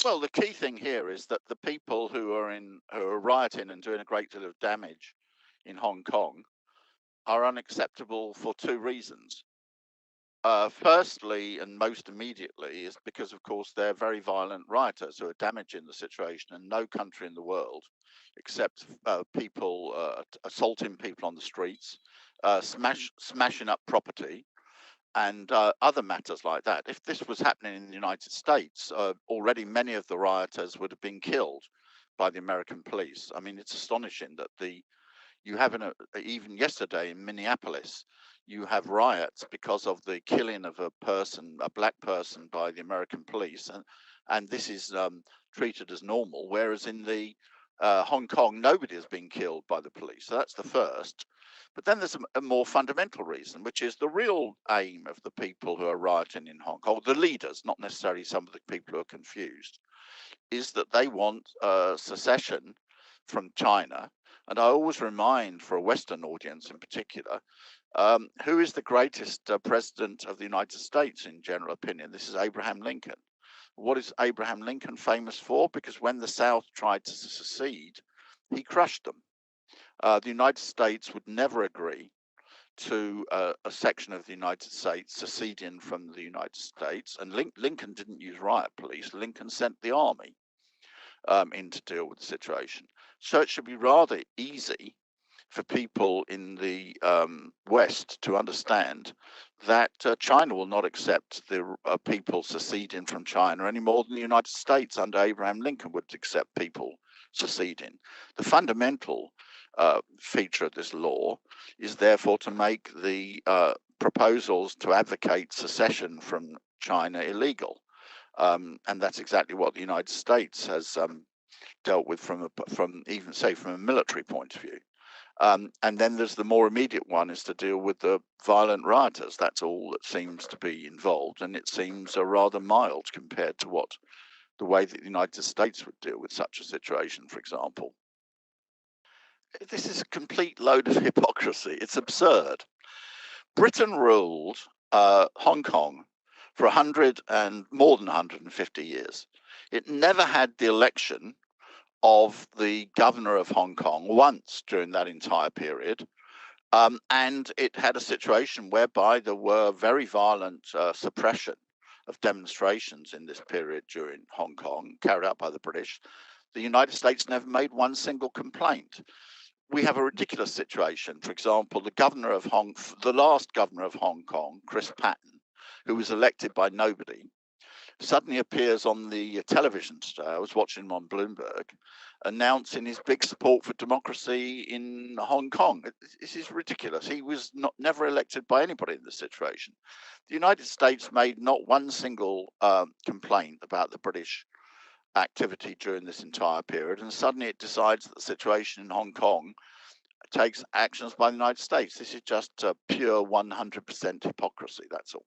Well, the key thing here is that the people who are rioting and doing a great deal of damage in Hong Kong are unacceptable for two reasons. Firstly, and most immediately, is because, of course, they're very violent rioters who are damaging the situation, and no country in the world, except people assaulting people on the streets, smashing up property, and other matters like that. If this was happening in the United States, already many of the rioters would have been killed by the American police. I mean, it's astonishing that you have even yesterday in Minneapolis, you have riots because of the killing of a black person by the American police, and this is treated as normal, whereas in the Hong Kong, nobody has been killed by the police. So that's the first. But then there's a more fundamental reason, which is the real aim of the people who are rioting in Hong Kong, the leaders, not necessarily some of the people who are confused, is that they want secession from China. And I always remind, for a Western audience in particular, who is the greatest president of the United States in general opinion? This is Abraham Lincoln. What is Abraham Lincoln famous for? Because when the South tried to secede, he crushed them. The United States would never agree to a section of the United States seceding from the United States. And Lincoln didn't use riot police. Lincoln sent the army in to deal with the situation. So it should be rather easy for people in the West to understand that China will not accept the people seceding from China any more than the United States under Abraham Lincoln would accept people seceding. The fundamental feature of this law is therefore to make the proposals to advocate secession from China illegal. And that's exactly what the United States has dealt with from even say from a military point of view. And then there's the more immediate one is to deal with the violent rioters. That's all that seems to be involved, and it seems rather mild compared to what the way that the United States would deal with such a situation, for example. This is a complete load of hypocrisy. It's absurd. Britain ruled Hong Kong for 100 and more than 150 years. It never had the election of the governor of Hong Kong once during that entire period. And it had a situation whereby there were very violent suppression of demonstrations in this period during Hong Kong, carried out by the British. The United States never made one single complaint. We have a ridiculous situation. For example, the last governor of Hong Kong, Chris Patton, who was elected by nobody, suddenly appears on the television today. I was watching him on Bloomberg, announcing his big support for democracy in Hong Kong. This is ridiculous. He was never elected by anybody in this situation. The United States made not one single complaint about the British activity during this entire period, and suddenly it decides that the situation in Hong Kong takes actions by the United States. This is just pure 100% hypocrisy. That's all.